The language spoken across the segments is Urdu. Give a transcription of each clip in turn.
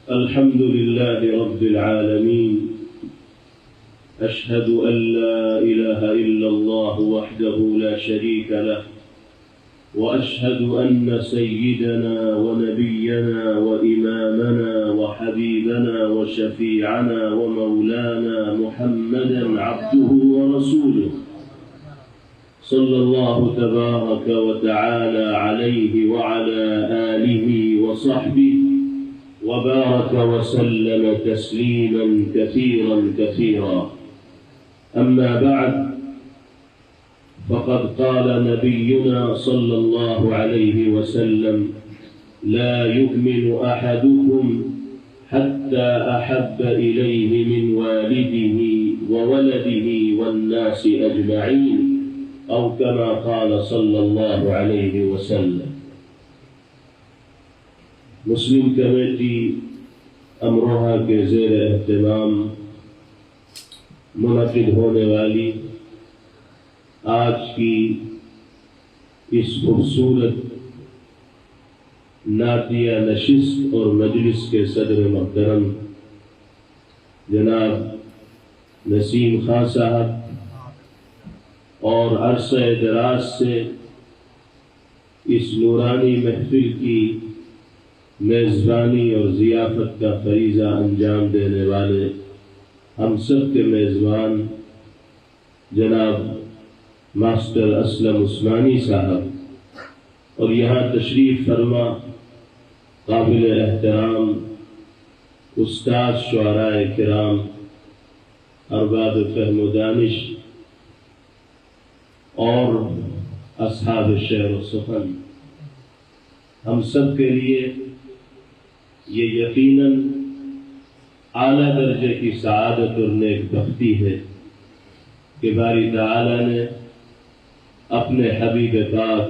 الحمد لله رب العالمين. أشهد أن لا إله إلا الله وحده لا شريك له، وأشهد أن سيدنا ونبينا وإمامنا وحبيبنا وشفيعنا ومولانا محمدا عبده ورسوله صلى الله تبارك وتعالى عليه وعلى آله وصحبه وبارك وسلم تسليما كثيرا كثيرا. أما بعد، فقد قال نبينا صلى الله عليه وسلم: لا يؤمن أحدكم حتى أحب إليه من والده وولده والناس أجمعين، أو كما قال صلى الله عليه وسلم. مسلم کمیٹی امروہہ کے زیر اہتمام منعقد ہونے والی آج کی اس خوبصورت نعتیہ نشست اور مجلس کے صدر محترم جناب نسیم خان صاحب اور عرصہ دراز سے اس نورانی محفل کی میزبانی اور ضیافت کا فریضہ انجام دینے والے ہم سب کے میزبان جناب ماسٹر اسلم عثمانی صاحب اور یہاں تشریف فرما قابل احترام استاد شعراء کرام، ارباب فہم و دانش اور اصحاب شعر و سخن، ہم سب کے لیے یہ یقیناً اعلیٰ درجے کی سعادت اور نیک بختی ہے کہ باری تعالیٰ نے اپنے حبیب پاک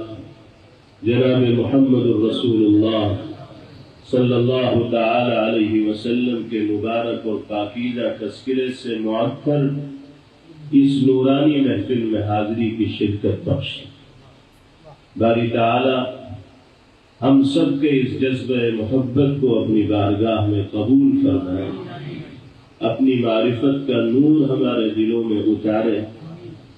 جناب محمد الرسول اللہ صلی اللہ تعالی علیہ وسلم کے مبارک اور پاکیزہ تذکرے سے معطر اس نورانی محفل میں حاضری کی شرکت بخشی. باری تعالیٰ ہم سب کے اس جذبہ محبت کو اپنی بارگاہ میں قبول فرمائے، اپنی معرفت کا نور ہمارے دلوں میں اتارے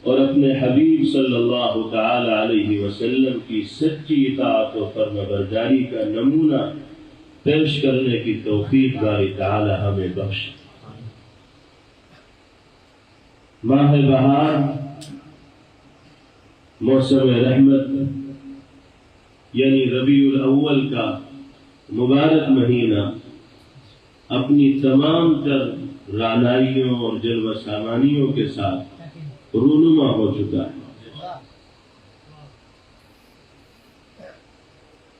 اور اپنے حبیب صلی اللہ تعالی علیہ وسلم کی سچی اطاعت و فرمانبرداری کا نمونہ پیش کرنے کی توفیق باری تعالی ہمیں بخشے. ماہ بہار، موسم رحمت یعنی ربیع الاول کا مبارک مہینہ اپنی تمام تر رعنائیوں اور جلوہ سامانیوں کے ساتھ رونما ہو چکا ہے.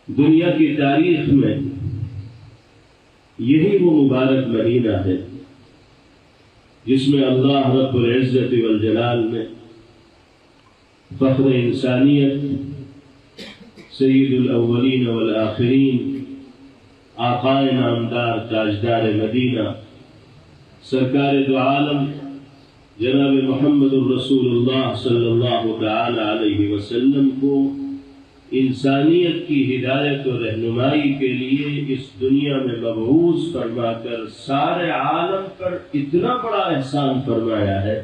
دنیا کی تاریخ میں یہی وہ مبارک مہینہ ہے جس میں اللہ رب العزت والجلال نے فخر انسانیت سید الاولین والآخرین آقائے نامدار تاجدار مدینہ سرکار دو عالم جناب محمد الرسول اللہ صلی اللہ تعالی علیہ وسلم کو انسانیت کی ہدایت و رہنمائی کے لیے اس دنیا میں مبعوث فرما کر سارے عالم پر اتنا بڑا احسان فرمایا ہے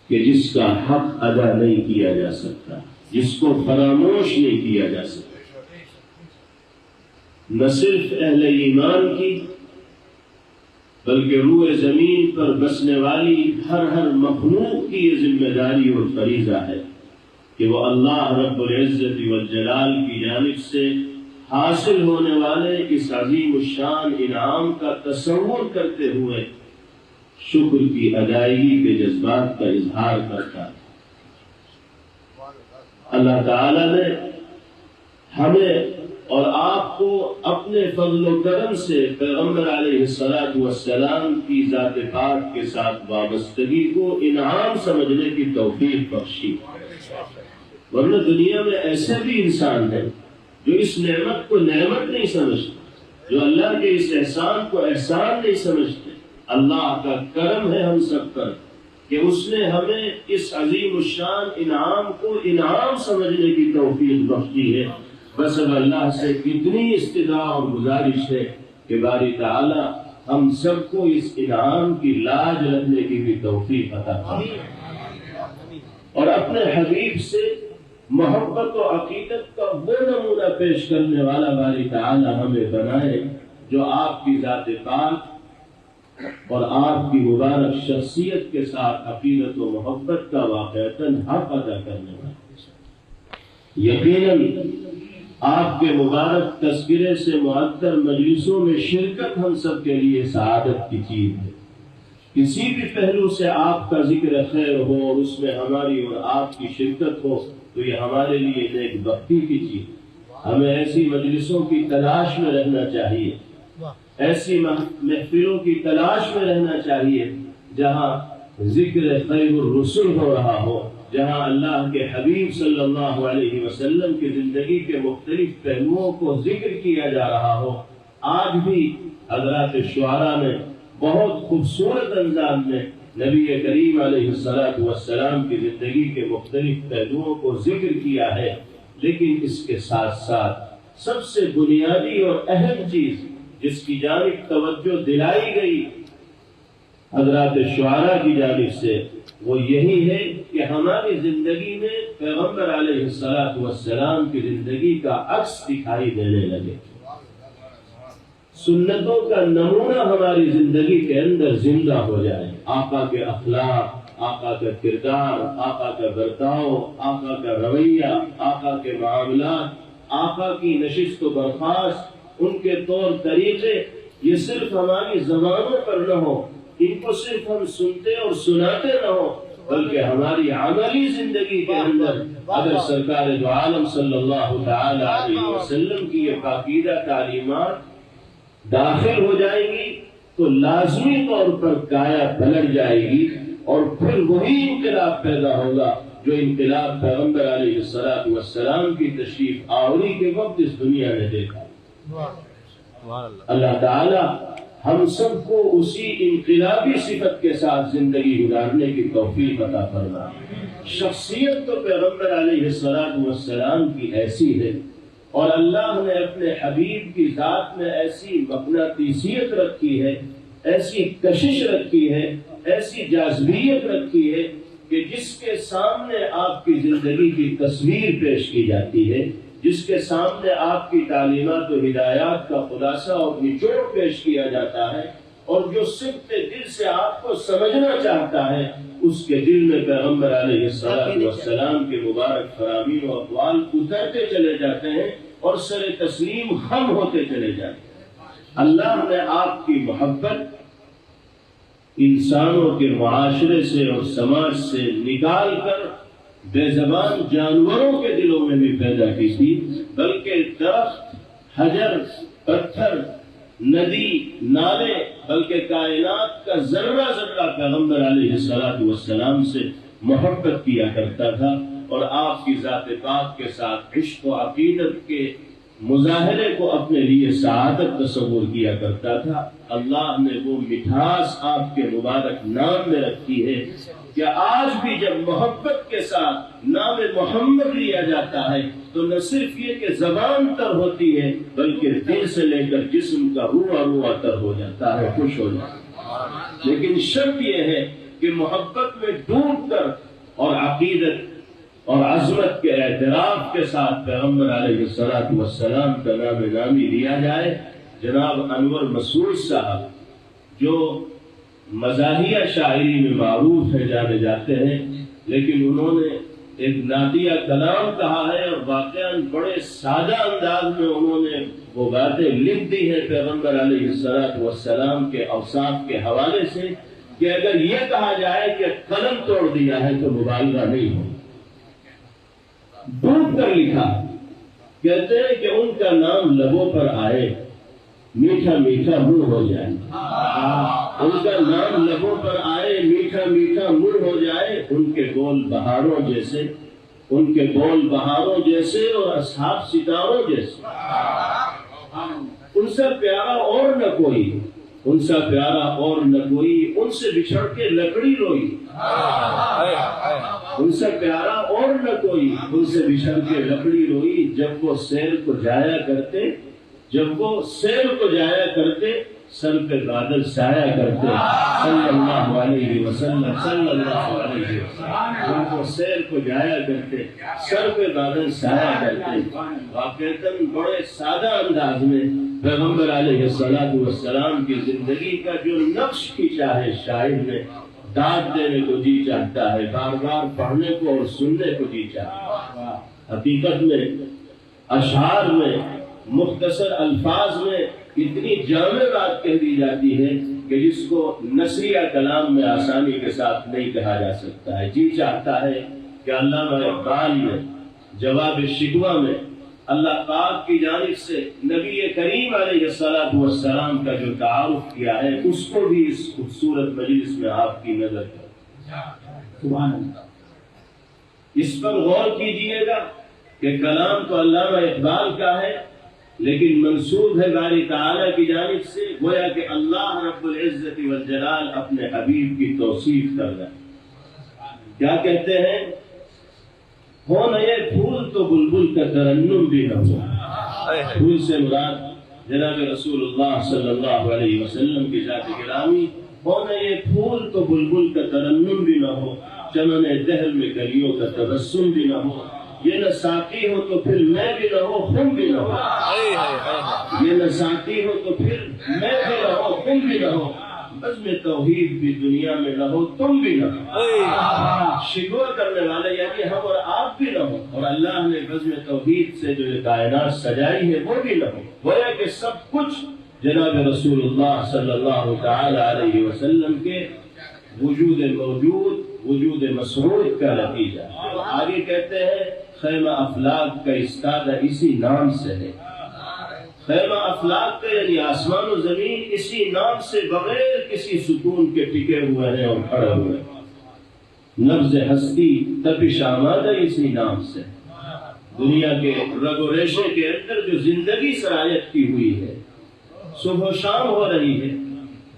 کہ جس کا حق ادا نہیں کیا جا سکتا، جس کو فراموش نہیں کیا جا سکتا. نہ صرف اہل ایمان کی بلکہ روح زمین پر بسنے والی ہر مخلوق کی یہ ذمہ داری اور فریضہ ہے کہ وہ اللہ رب العزت والجلال کی جانب سے حاصل ہونے والے اس عظیم الشان انعام کا تصور کرتے ہوئے شکر کی ادائیگی کے جذبات کا اظہار کرتا ہے. اللہ تعالیٰ نے ہمیں اور آپ کو اپنے فضل و کرم سے پیغمبر علیہ الصلوۃ والسلام کی ذات پاک کے ساتھ وابستگی کو انعام سمجھنے کی توفیق بخشی. ورنہ دنیا میں ایسے بھی انسان ہیں جو اس نعمت کو نعمت نہیں سمجھتے، جو اللہ کے اس احسان کو احسان نہیں سمجھتے. اللہ کا کرم ہے ہم سب پر کہ اس نے ہمیں اس عظیم الشان انعام کو انعام سمجھنے کی توفیق بخشی ہے. بس اب اللہ سے کتنی استدعا اور گزارش ہے کہ باری تعالی ہم سب کو اس انعام کی لاج رکھنے کی بھی توفیق عطا فرمائے اور اپنے حبیب سے محبت و عقیدت کا وہ نمونہ پیش کرنے والا باری تعالی ہمیں بنائے جو آپ کی ذات پاک اور آپ کی مبارک شخصیت کے ساتھ عقیدت و محبت کا واقعتاً حق ادا کرنے والا۔ یقیناً آپ کے مبارک تذکرے سے معطر مجلسوں میں شرکت ہم سب کے لیے سعادت کی چیز ہے۔ کسی بھی پہلو سے آپ کا ذکر خیر ہو اور اس میں ہماری اور آپ کی شرکت ہو تو یہ ہمارے لیے نیک بختی کی چیز۔ ہمیں ایسی مجلسوں کی تلاش میں رہنا چاہیے، ایسی محفلوں کی تلاش میں رہنا چاہیے جہاں ذکر خیر الرسل ہو رہا ہو، جہاں اللہ کے حبیب صلی اللہ علیہ وسلم کی زندگی کے مختلف پہلوؤں کو ذکر کیا جا رہا ہو۔ آج بھی حضرات شعراء نے بہت خوبصورت انداز میں نبی کریم علیہ السلام کی زندگی کے مختلف پہلوؤں کو ذکر کیا ہے، لیکن اس کے ساتھ ساتھ سب سے بنیادی اور اہم چیز جس کی جانب توجہ دلائی گئی حضرات شعراء کی جانب سے وہ یہی ہے کہ ہماری زندگی میں پیغمبر علیہ السلام کی زندگی کا عکس دکھائی دینے لگے، سنتوں کا نمونہ ہماری زندگی کے اندر زندہ ہو جائے، آقا کے اخلاق، آقا کا کردار، آقا کا برتاؤ، آقا کا رویہ، آقا کے معاملات، آقا کی نشست و برخاست، ان کے طور طریقے، یہ صرف ہماری زبانوں پر نہ ہو، ان کو صرف ہم سنتے اور سناتے نہ ہو، بلکہ ہماری عملی زندگی کے اندر اگر سرکار دو عالم صلی اللہ تعالی علیہ وسلم کی یہ پاکیزہ تعلیمات داخل ہو جائیں گی تو لازمی طور پر کایا پلٹ جائے گی، اور پھر وہی انقلاب پیدا ہوگا جو انقلاب پیغمبر علیہ السلام کی تشریف آوری کے وقت اس دنیا نے دیکھا۔ اللہ تعالی ہم سب کو اسی انقلابی صفت کے ساتھ زندگی گزارنے کی توفیق عطا فرمائے۔ شخصیت تو پیغمبر علیہ السلام کی ایسی ہے، اور اللہ نے اپنے حبیب کی ذات میں ایسی مقناطیسیت رکھی ہے، ایسی کشش رکھی ہے، ایسی جاذبیت رکھی ہے کہ جس کے سامنے آپ کی زندگی کی تصویر پیش کی جاتی ہے، جس کے سامنے آپ کی تعلیمات و ہدایات کا خلاصہ اور نچوڑ پیش کیا جاتا ہے، اور جو صدق دل سے آپ کو سمجھنا چاہتا ہے اس کے دل میں پیغمبر علیہ السلام کے مبارک فرامین و اقوال اترتے چلے جاتے ہیں اور سر تسلیم خم ہوتے چلے جاتے ہیں۔ اللہ نے آپ کی محبت انسانوں کے معاشرے سے اور سماج سے نکال کر بے زبان جانوروں کے دلوں میں بھی پیدا کی تھی، بلکہ درخت، حجر، پتھر، ندی، نالے، بلکہ کائنات کا ذرہ ذرہ پیغمبر علیہ السلام سے محبت کیا کرتا تھا، اور آپ کی ذات پاک کے ساتھ عشق و عقیدت کے مظاہرے کو اپنے لیے سعادت تصور کیا کرتا تھا۔ اللہ نے وہ مٹھاس آپ کے مبارک نام میں رکھی ہے کہ آج بھی جب محبت کے ساتھ نام محمد لیا جاتا ہے تو نہ صرف یہ کہ زبان تر ہوتی ہے بلکہ دل سے لے کر جسم کا روح روح تر ہو جاتا ہے، خوش ہو جاتا ہے۔ لیکن شرط یہ ہے کہ محبت میں ڈوب کر اور عقیدت اور عظمت کے اعتراف کے ساتھ پیغمبر علیہ السلام کا نام نامی لیا جائے۔ جناب انور مسعود صاحب جو مزاحیہ شاعری میں معروف ہے، جانے جاتے ہیں، لیکن انہوں نے ایک نعتیہ کلام کہا ہے اور واقعاً بڑے سادہ انداز میں انہوں نے وہ باتیں لکھ دی ہیں پیغمبر علیہ السلام کے اوصاف کے حوالے سے کہ اگر یہ کہا جائے کہ قلم توڑ دیا ہے تو مبالغہ نہیں ہو۔ ڈوب کر لکھا، کہتے ہیں کہ ان کا نام لبوں پر آئے میٹھا میٹھا منہ ہو جائے، ان کا نام لبوں پر آئے میٹھا میٹھا منہ ہو جائے، ان کے بول بہاروں جیسے، ان کے بول بہاروں جیسے اور اصحاب ستاروں جیسے، ان سے پیارا اور نہ کوئی، ان سے پیارا اور نہ کوئی، ان سے بچھڑ کے لکڑی روئی، ان سے پیارا اور نہ کوئی، ان سے بچھڑ کے لکڑی روئی، جب وہ سیر کو جایا کرتے جب وہ سیر کو جایا کرتے سر پہ بادل سایہ کرتے صلی اللہ علیہ وسلم صلی اللہ علیہ وسلم. جب وہ سیر کو جایا کرتے سر پہ بادل سایہ کرتے. واقعتاً بڑے سادہ انداز میں پیغمبر علیہ السلام کی زندگی کا جو نقش کھینچا ہے شاعر نے، داد دینے کو جی چاہتا ہے، بار بار پڑھنے کو اور سننے کو جی چاہتا ہے. حقیقت میں اشعار میں مختصر الفاظ میں اتنی جامع بات کہہ دی جاتی ہے کہ جس کو نثریہ کلام میں آسانی کے ساتھ نہیں کہا جا سکتا ہے. جی چاہتا ہے کہ علامہ اقبال نے جواب شکوہ میں اللہ پاک کی جانب سے نبی کریم علیہ السلام کا جو تعارف کیا ہے اس کو بھی اس خوبصورت مجلس میں آپ کی نظر سبحان اللہ. اس پر غور کیجئے گا کہ کلام تو علامہ اقبال کا ہے لیکن منسوب ہے باری تعالیٰ کی جانب سے، گویا کہ اللہ رب العزت والجلال اپنے حبیب کی توصیف کر رہا ہے. کیا کہتے ہیں؟ ہو نہ یہ پھول تو بلبل کا ترنم بھی نہ ہو. پھول سے مراد جناب رسول اللہ صلی اللہ علیہ وسلم کی ذات گرامی. ہو نہ یہ پھول تو بلبل کا ترنم بھی نہ ہو، چمن دہر میں کلیوں کا تبسم بھی نہ ہو. یہ نہ ساقی ہو تو پھر میں بھی نہ ہو خم بھی نہ ہو. یہ نہ ساقی ہو تو پھر میں بھی نہ ہو خم بھی نہ ہو. بزم توحید بھی دنیا میں نہ ہو تم بھی نہ ہو. شکوہ کرنے والے یعنی ہم اور آپ بھی نہ ہو، اور اللہ نے بزم توحید سے جو یہ کائنات سجائی ہے وہ بھی نہ ہو. گویا کہ سب کچھ جناب رسول اللہ صلی اللہ تعالی علیہ وسلم کے وجود موجود، وجود مسعود کا نتیجہ. آگے کہتے ہیں خیمہ افلاک کا استادہ اسی نام سے ہے. خیمہ افلاک کا یعنی آسمان و زمین اسی نام سے بغیر کسی سکون کے ٹکے ہوئے ہیں اور کھڑے ہوئے ہیں. نبض ہستی تپش آمادہ اسی نام سے. دنیا کے رگ و ریشے کے اندر جو زندگی سرایت کی ہوئی ہے، صبح و شام ہو رہی ہے،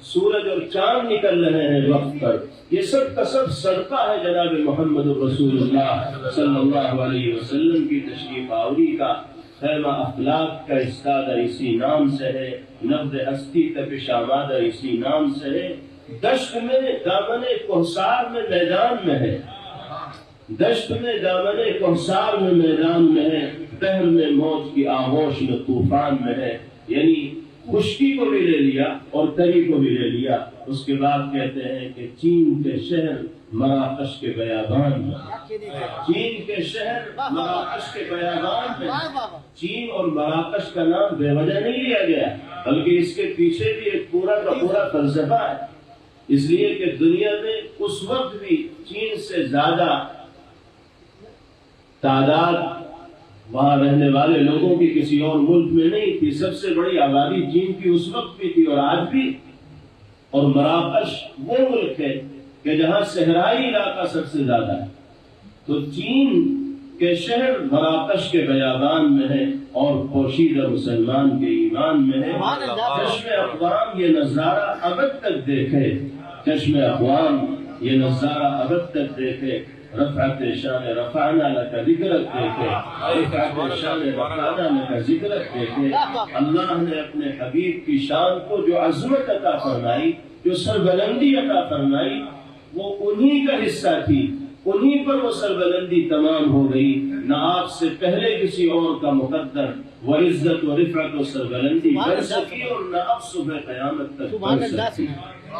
سورج اور چاند نکل رہے ہیں وقت پر، یہ سب کا سب صدقہ ہے جناب محمد رسول اللہ صلی اللہ علیہ وسلم کی تشریف آوری کا. خیمہ افلاک کا استادہ اسی نام سے ہے، نبض ہستی تپش آمادہ اسی نام سے ہے. دشت میں دامن کوہسار میں میدان میں ہے، دشت میں دامن کوہسار میں میدان میں ہے، بحر میں موج کی آغوش میں طوفان میں ہے. یعنی خشکی کو بھی لے لیا اور تری کو بھی لے لیا. اس کے بعد کہتے ہیں کہ چین کے شہر مراکش کے بیابان میں، چین کے شہر مراکش کے بیابان میں. چین اور مراکش کا نام بے وجہ نہیں لیا گیا، بلکہ اس کے پیچھے بھی ایک پورا کا پورا فلسفہ ہے. اس لیے کہ دنیا میں اس وقت بھی چین سے زیادہ تعداد وہاں رہنے والے لوگوں کی کسی اور ملک میں نہیں تھی. سب سے بڑی آبادی چین کی اس وقت بھی تھی اور آج بھی. اور مراکش وہ ملک ہے کہ جہاں صحرائی علاقہ سب سے زیادہ ہے. تو چین کے شہر مراکش کے بیابان میں ہے اور پوشیدہ مسلمان کے ایمان میں ہے. چشم اقوام یہ نظارہ ابد تک دیکھے، چشم اقوام یہ نظارہ ابد تک دیکھے. رفعت شان رفعنا لك ذکرک دیکھے، رفعت شان رفعنا لك ذکرک دیکھے. اللہ نے اپنے حبیب کی شان کو جو عظمت عطا فرمائی، جو سربلندی عطا فرمائی، وہ انہی کا حصہ تھی. انہی پر وہ سربلندی تمام ہو گئی. نہ آپ سے پہلے کسی اور کا مقدر وہ عزت و رفعت و سربلندی بڑھ سکی اور نہ اب صبح قیامت تک بڑھ سکی.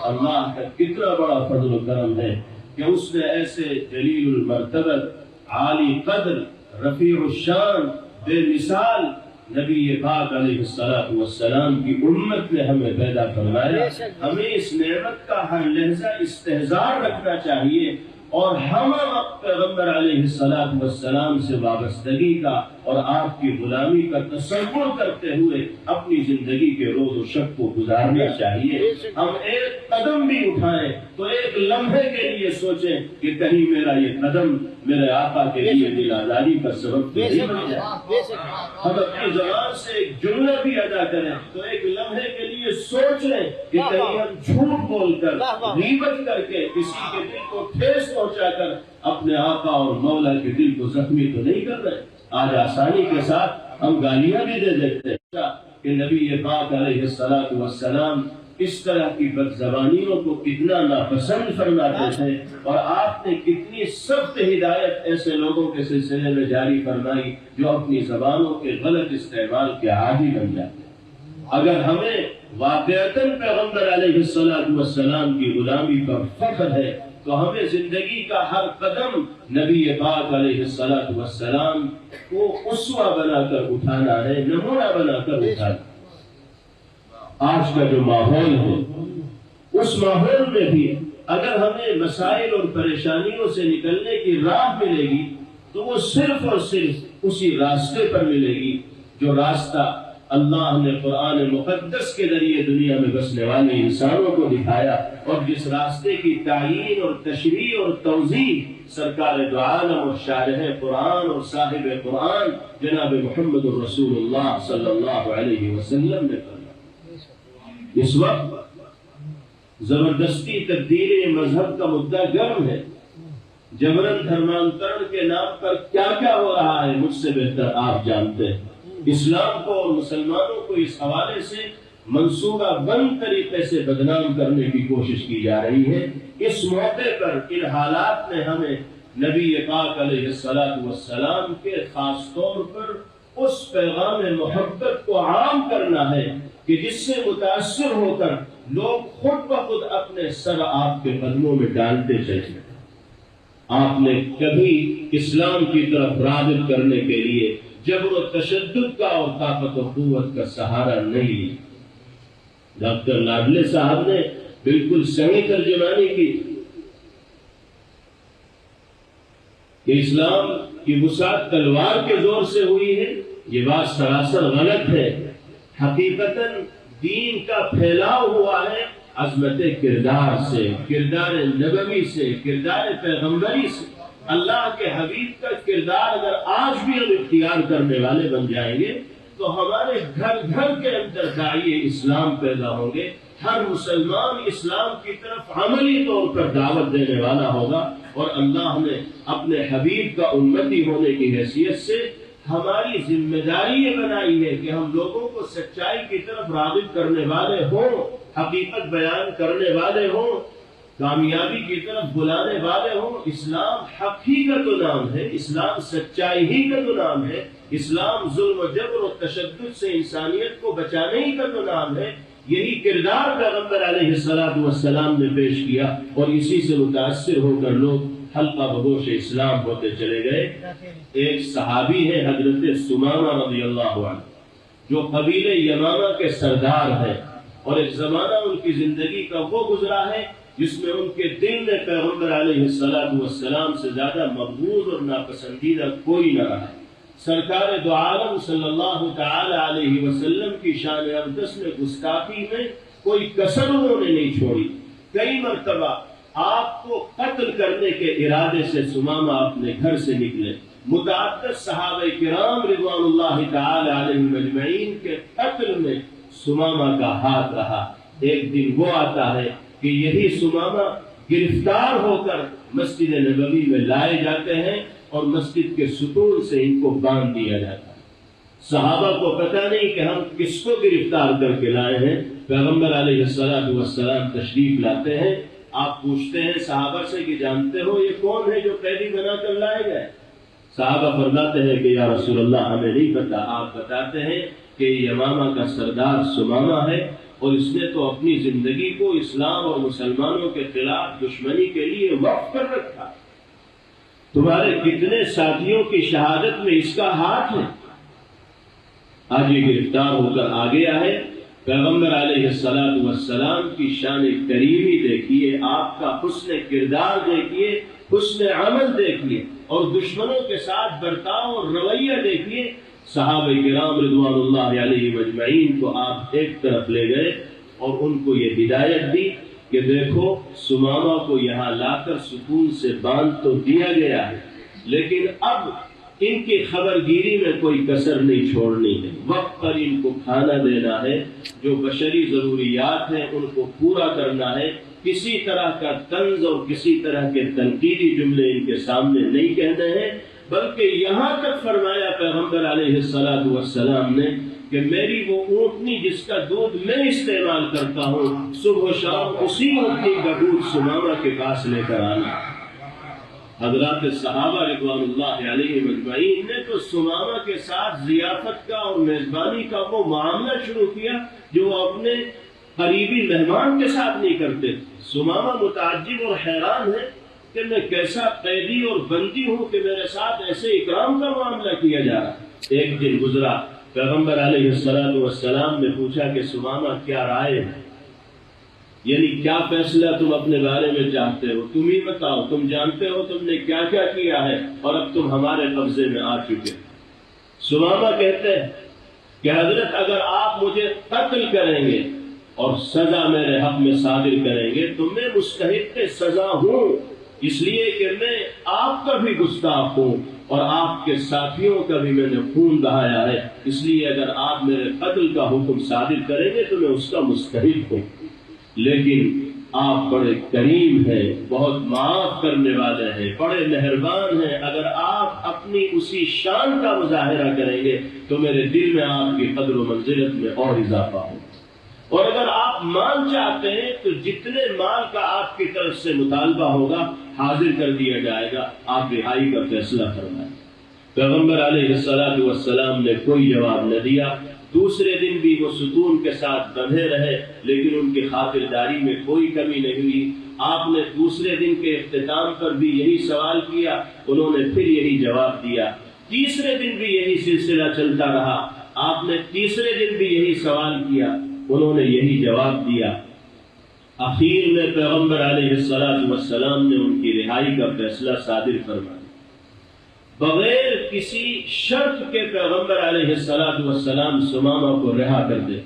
اللہ کا کتنا بڑا فضل و کرم ہے کہ اس نے ایسے جلیل المرتبت، عالی قدر، رفیع الشان، بے مثال نبی پاک علیہ السلام کی امت نے ہمیں پیدا فرمایا. ہمیں اس نعمت کا ہر لحظہ استحضار رکھنا چاہیے اور ہم پیغمبر علیہ السلام سے وابستگی کا اور آپ کی غلامی کا تصور کرتے ہوئے اپنی زندگی کے روز و شب کو گزارنا چاہیے. ہم ایک قدم بھی اٹھائیں تو ایک لمحے کے لیے سوچیں کہ کہیں میرا یہ قدم میرے آقا کے لیے دل آزاری کا سبب تو نہیں بن جائے. ہم اپنی زبان سے ایک جملہ بھی ادا کریں تو ایک لمحے کے لیے سوچ لیں کہ کہیں ہم جھوٹ بول کر، غیبت کر کے کسی کے دل کو ٹھیس پہنچا کر اپنے آقا اور مولا کے دل کو زخمی تو نہیں کر رہے. آج آسانی کے ساتھ ہم گالیاں بھی دے دیتے ہیں کہ نبی پاک علیہ السلام اس طرح کی بدزبانیوں کو کتنا ناپسند فرماتے تھے، اور آپ نے کتنی سخت ہدایت ایسے لوگوں کے سلسلے میں جاری فرمائی جو اپنی زبانوں کے غلط استعمال کے عادی بن جاتے ہیں۔ اگر ہمیں واقعتاً پیغمبر علیہ السلام کی غلامی پر فخر ہے تو ہمیں زندگی کا ہر قدم نبی پاک علیہ السلام کو اسوہ بنا کر اٹھانا ہے، نمونہ بنا کر اٹھانا ہے۔ آج کا جو ماحول ہے اس ماحول میں بھی اگر ہمیں مسائل اور پریشانیوں سے نکلنے کی راہ ملے گی تو وہ صرف اور صرف اسی راستے پر ملے گی جو راستہ اللہ نے قرآن مقدس کے ذریعے دنیا میں بسنے والے انسانوں کو دکھایا، اور جس راستے کی تعیین اور تشریح اور توضیح سرکار دو عالم اور شارح قرآن اور صاحب قرآن جناب محمد الرسول اللہ صلی اللہ علیہ وسلم نے فرمایا۔ اس وقت زبردستی تبدیل مذہب کا مدعا گرم ہے، جبرن دھرمانترن کے نام پر کیا کیا ہو رہا ہے مجھ سے بہتر آپ جانتے ہیں۔ اسلام کو اور مسلمانوں کو اس حوالے سے منصوبہ بند طریقے سے بدنام کرنے کی کوشش کی جا رہی ہے۔ اس موقع پر ان حالات میں ہمیں نبی پاک علیہ السلام کے خاص طور پر اس پیغام محبت کو عام کرنا ہے کہ جس سے متاثر ہو کر لوگ خود بخود اپنے سر آپ کے قدموں میں ڈالتے چلے۔ آپ نے کبھی اسلام کی طرف راغب کرنے کے لیے جبر و تشدد کا اور طاقت و قوت کا سہارا نہیں لیا۔ ڈاکٹر لاڈلے صاحب نے بالکل صحیح ترجمانی کی کہ اسلام کی وسعت تلوار کے زور سے ہوئی ہے، یہ بات سراسر غلط ہے۔ حقیقتاً دین کا پھیلاؤ ہوا ہے عظمت کردار سے، کردار نبوی سے، کردار پیغمبری سے۔ اللہ کے حبیب کا کردار اگر آج بھی ہم اختیار کرنے والے بن جائیں گے تو ہمارے گھر گھر کے اندر داعی اسلام پیدا ہوں گے، ہر مسلمان اسلام کی طرف عملی طور پر دعوت دینے والا ہوگا، اور اللہ نے اپنے حبیب کا امتی ہونے کی حیثیت سے ہماری ذمہ داری یہ بنائی ہے کہ ہم لوگوں کو سچائی کی طرف راغب کرنے والے ہوں، حقیقت بیان کرنے والے ہوں، کامیابی کی طرف بلانے والے ہوں۔ اسلام حق ہی کا تو نام ہے، اسلام سچائی ہی کا تو نام ہے، اسلام ظلم و جبر و تشدد سے انسانیت کو بچانے ہی کا تو نام ہے۔ یہی کردار پیغمبر علیہ السلام نے پیش کیا، اور اسی سے متاثر ہو کر لوگ حلقہ بگوش اسلام ہوتے چلے گئے۔ ایک صحابی ہے حضرت سمامہ رضی اللہ عنہ، جو قبیلہ یمامہ کے سردار ہیں، اور ایک زمانہ ان کی زندگی کا وہ گزرا ہے جس میں ان کے دل میں پیغمبر علیہ السلام سے زیادہ مقبول اور ناپسندیدہ کوئی نہ رہا۔ سرکار دو عالم صلی اللہ تعالی علیہ وسلم کی شان اقدس میں گستاخی میں کوئی کسر انہوں نے نہیں چھوڑی۔ کئی مرتبہ آپ کو قتل کرنے کے ارادے سے سمامہ اپنے گھر سے نکلے۔ متعدد صحابہ کرام رضوان اللہ تعالی علیہم اجمعین کے قتل میں سمامہ کا ہاتھ رہا۔ ایک دن وہ آتا ہے کہ یہی سمامہ گرفتار ہو کر مسجد نبوی میں لائے جاتے ہیں، اور مسجد کے ستون سے ان کو باندھ دیا جاتا ہے۔ صحابہ کو پتہ نہیں کہ ہم کس کو گرفتار کر کے لائے ہیں۔ پیغمبر علیہ السلام تشریف لاتے ہیں، آپ پوچھتے ہیں صحابہ سے کہ جانتے ہو یہ کون ہے جو قیدی بنا کر لائے گئے؟ صحابہ فرماتے ہیں کہ یا رسول اللہ ہمیں نہیں پتا۔ آپ بتاتے ہیں کہ یمامہ کا سردار سمامہ ہے، اور اس نے تو اپنی زندگی کو اسلام اور مسلمانوں کے خلاف دشمنی کے لیے وقف کر رکھا۔ تمہارے کتنے ساتھیوں کی شہادت میں اس کا ہاتھ ہے۔ آج یہ گرفتار ہو کر آ گیا ہے۔ پیغمبر علیہ السلام کی شان کریمی دیکھیے، آپ کا حسن کردار دیکھیے، حسن عمل دیکھیے، اور دشمنوں کے ساتھ برتاؤ اور رویہ دیکھیے۔ صحابہ کرام رضوان اللہ علیہ مجمعین کو آپ ایک طرف لے گئے اور ان کو یہ ہدایت دی کہ دیکھو سمامہ کو یہاں لا کر سکون سے باندھ تو دیا گیا ہے، لیکن اب ان کی خبر گیری میں کوئی کسر نہیں چھوڑنی ہے۔ وقت پر ان کو کھانا دینا ہے، جو بشری ضروریات ہیں ان کو پورا کرنا ہے۔ کسی طرح کا طنز اور کسی طرح کے تنقیدی جملے ان کے سامنے نہیں کہنے ہیں۔ بلکہ یہاں تک فرمایا پیغمبر علیہ الصلوۃ والسلام نے کہ میری وہ اونٹنی جس کا دودھ میں استعمال کرتا ہوں، صبح و شام اسی اونٹنی کا دودھ سمامہ کے پاس لے کر آنا۔ حضرات صحابہ رضوان اللہ علیہم اجمعین نے تو سمامہ کے ساتھ ضیافت کا اور میزبانی کا وہ معاملہ شروع کیا جو وہ اپنے قریبی مہمان کے ساتھ نہیں کرتے۔ سمامہ متعجب اور حیران ہے کہ میں کیسا قیدی اور بندی ہوں کہ میرے ساتھ ایسے اکرام کا معاملہ کیا جا رہا۔ ایک دن گزرا، پیغمبر علیہ السلام نے پوچھا کہ سمامہ کیا رائے ہے، یعنی کیا فیصلہ تم اپنے بارے میں چاہتے ہو، تم ہی بتاؤ، تم جانتے ہو تم نے کیا کیا کیا ہے اور اب تم ہمارے قبضے میں آ چکے۔ سمامہ کہتے ہیں کہ حضرت اگر آپ مجھے قتل کریں گے اور سزا میرے حق میں صادر کریں گے تو میں مستحق سزا ہوں، اس لیے کہ میں آپ کا بھی گستاخ ہوں اور آپ کے ساتھیوں کا بھی میں نے خون بہایا ہے، اس لیے اگر آپ میرے قتل کا حکم صادر کریں گے تو میں اس کا مستحق ہوں۔ لیکن آپ بڑے کریم ہیں، بہت معاف کرنے والے ہیں، بڑے مہربان ہیں، اگر آپ اپنی اسی شان کا مظاہرہ کریں گے تو میرے دل میں آپ کی قدر و منزلت میں اور اضافہ ہو، اور اگر آپ مال چاہتے ہیں تو جتنے مال کا آپ کی طرف سے مطالبہ ہوگا حاضر کر دیا جائے گا، آپ رہائی کا فیصلہ فرمائیں۔ پیغمبر علیہ السلام نے کوئی جواب نہ دیا۔ دوسرے دن بھی وہ ستون کے ساتھ بندھے رہے لیکن ان کی خاطرداری میں کوئی کمی نہیں ہوئی۔ آپ نے دوسرے دن کے اختتام پر بھی یہی سوال کیا، انہوں نے پھر یہی جواب دیا۔ تیسرے دن بھی یہی سلسلہ چلتا رہا، آپ نے تیسرے دن بھی یہی سوال کیا، انہوں نے یہی جواب دیا۔ آخر میں پیغمبر علیہ السلام نے ان کی رہائی کا فیصلہ صادر فرمایا۔ بغیر کسی شرط کے پیغمبر علیہ السلام سمامہ کو رہا کر دے۔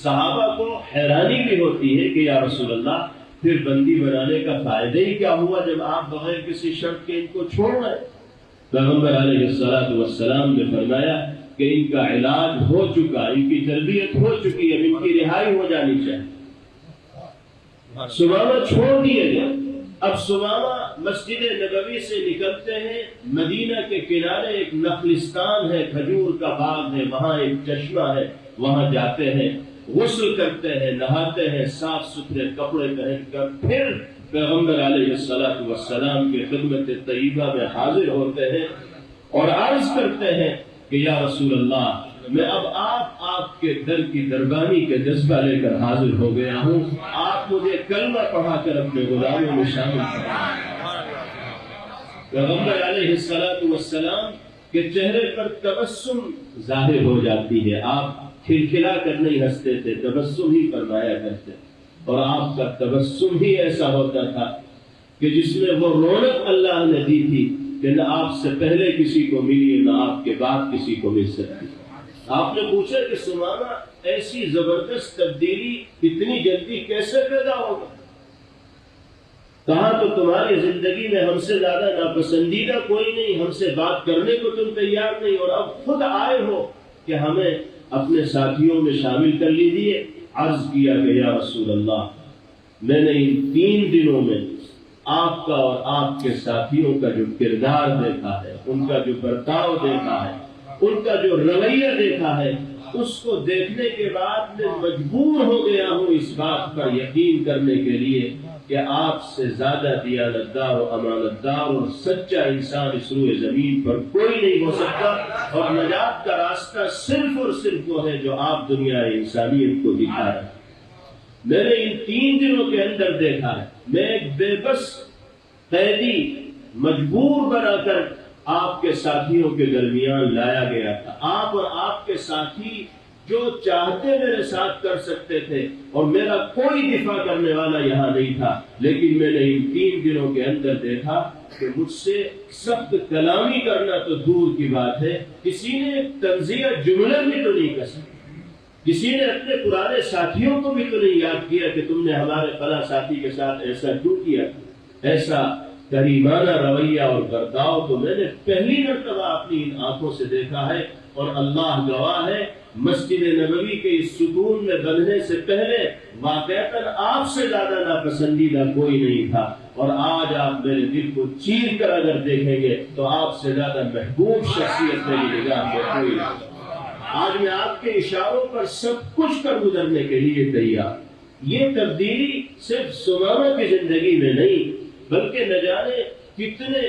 صحابہ کو حیرانی بھی ہوتی ہے کہ یا رسول اللہ پھر بندی بنانے کا فائدہ ہی کیا ہوا جب آپ بغیر کسی شرط کے ان کو چھوڑ رہے ہیں۔ پیغمبر علیہ السلام نے فرمایا کہ ان کا علاج ہو چکا، ان کی تربیت ہو چکی، اب ان کی رہائی ہو جانی چاہیے۔ سمامہ چھوڑ دیے گئے۔ اب سمامہ مسجد نبوی سے نکلتے ہیں، مدینہ کے کنارے ایک نخلستان ہے، کھجور کا باغ ہے، وہاں ایک چشمہ ہے، وہاں جاتے ہیں، غسل کرتے ہیں، نہاتے ہیں، صاف ستھرے کپڑے پہن کر پھر پیغمبر علیہ السلام کی خدمت طیبہ میں حاضر ہوتے ہیں اور عرض کرتے ہیں کہ یا رسول اللہ میں اب آپ کے در کی دربانی کے جذبہ لے کر حاضر ہو گیا ہوں، آپ مجھے کلمہ پڑھا کر اپنے غلاموں میں شامل کریں۔ پیغمبر علیہ السلام کے چہرے پر تبسم ظاہر ہو جاتی ہے، آپ کھلکھلا کر نہیں ہنستے تھے، تبسم ہی فرمایا کرتے، اور آپ کا تبسم ہی ایسا ہوتا تھا کہ جس میں وہ رونق اللہ نے دی تھی کہ نہ آپ سے پہلے کسی کو ملی نہ آپ کے بعد کسی کو مل سکتی۔ آپ نے پوچھا کہ سمامہ ایسی زبردست تبدیلی اتنی جلدی کیسے پیدا ہوگا؟ کہا تو تمہاری زندگی میں ہم سے زیادہ ناپسندیدہ کوئی نہیں، ہم سے بات کرنے کو تم تیار نہیں، اور اب خود آئے ہو کہ ہمیں اپنے ساتھیوں میں شامل کر لیجیے۔ عرض کیا کہ یا رسول اللہ میں نے ان 3 دنوں میں آپ کا اور آپ کے ساتھیوں کا جو کردار دیکھا ہے، ان کا جو برتاؤ دیکھا ہے، ان کا جو رویہ دیکھا ہے، اس کو دیکھنے کے بعد میں مجبور ہو گیا ہوں اس بات پر یقین کرنے کے لیے کہ آپ سے زیادہ دیانتدار و امانتدار اور سچا انسان اس روئے زمین پر کوئی نہیں ہو سکتا، اور نجات کا راستہ صرف اور صرف وہ ہے جو آپ دنیا انسانیت کو دکھا رہے ہیں۔ میں نے ان 3 دنوں کے اندر دیکھا ہے، میں ایک بے بس قیدی مجبور بنا کر آپ کے ساتھیوں کے درمیان لایا گیا تھا۔ آپ اور آپ کے ساتھی جو چاہتے میرے ساتھ کر سکتے تھے، اور میرا کوئی دفاع کرنے والا یہاں نہیں تھا، لیکن میں نے ان 3 دنوں کے اندر دیکھا کہ مجھ سے سخت کلامی کرنا تو دور کی بات ہے، کسی نے تنزیہ جملہ بھی تو نہیں کر سکا، کسی نے اپنے پرانے ساتھیوں کو بھی تو نہیں یاد کیا کہ تم نے ہمارے فلاں ساتھی کے ساتھ ایسا کیوں کیا۔ ایسا کریمانہ رویہ اور برتاؤ تو میں نے پہلی مرتبہ اپنی ان آنکھوں سے دیکھا ہے، اور اللہ گواہ ہے مسجد نبوی کے اس ستون میں بننے سے پہلے واقعتاً آپ سے زیادہ ناپسندیدہ کوئی نہیں تھا، اور آج آپ میرے دل کو چیر کر اگر دیکھیں گے تو آپ سے زیادہ محبوب شخصیت میری نگاہ میں کوئی نہیں۔ آج میں آپ کے اشاروں پر سب کچھ کر گزرنے کے لیے تیار۔ یہ تبدیلی صرف سمامہ کی زندگی میں نہیں بلکہ نہ جانے کتنے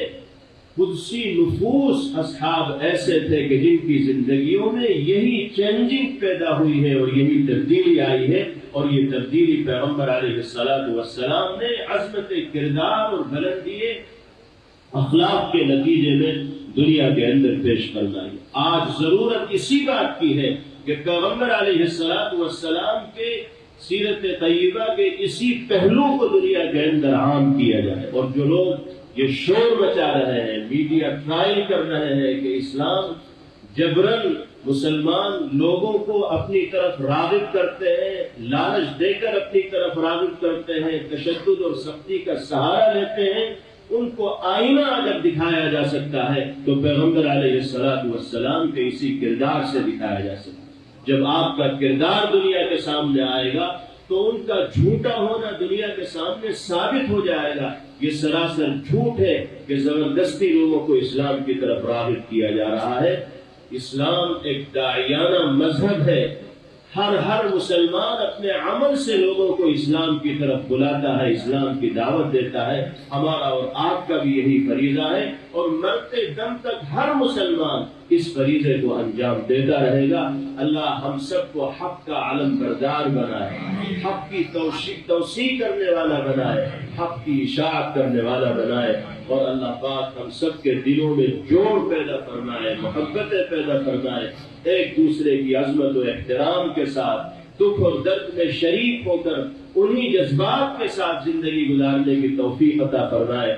قدسی نفوس اصحاب ایسے تھے کہ جن کی زندگیوں میں یہی چینجنگ پیدا ہوئی ہے اور یہی تبدیلی آئی ہے، اور یہ تبدیلی پیغمبر علیہ السلام نے عظمت کردار اور بلندی اخلاق کے نتیجے میں دنیا کے اندر پیش فرمائی۔ آج ضرورت اسی بات کی ہے کہ پیغمبر علیہ السلام کے سیرت طیبہ کے اسی پہلو کو دنیا کے اندر عام کیا جائے، اور جو لوگ یہ شور مچا رہے ہیں، میڈیا ٹرائل کر رہے ہیں کہ اسلام جبرن مسلمان لوگوں کو اپنی طرف راغب کرتے ہیں، لالچ دے کر اپنی طرف راغب کرتے ہیں، تشدد اور سختی کا سہارا لیتے ہیں، ان کو آئینہ اگر دکھایا جا سکتا ہے تو پیغمبر علیہ السلام کے اسی کردار سے دکھایا جا سکتا ہے۔ جب آپ کا کردار دنیا کے سامنے آئے گا تو ان کا جھوٹا ہونا دنیا کے سامنے ثابت ہو جائے گا۔ یہ سراسر جھوٹ ہے کہ زبردستی لوگوں کو اسلام کی طرف راغب کیا جا رہا ہے۔ اسلام ایک داعیانہ مذہب ہے، ہر مسلمان اپنے عمل سے لوگوں کو اسلام کی طرف بلاتا ہے، اسلام کی دعوت دیتا ہے۔ ہمارا اور آپ کا بھی یہی فریضہ ہے، اور مرتے دم تک ہر مسلمان اس فریضے کو انجام دیتا رہے گا۔ اللہ ہم سب کو حق کا علم بردار بنائے، حق کی توسیع کرنے والا بنائے، حق کی اشاعت کرنے والا بنائے، اور اللہ پاک ہم سب کے دلوں میں جوڑ پیدا فرمائے، محبتیں پیدا فرمائے، ایک دوسرے کی عظمت و احترام کے ساتھ دکھ اور درد میں شریک ہو کر انہی جذبات کے ساتھ زندگی گزارنے کی توفیق عطا فرمائے۔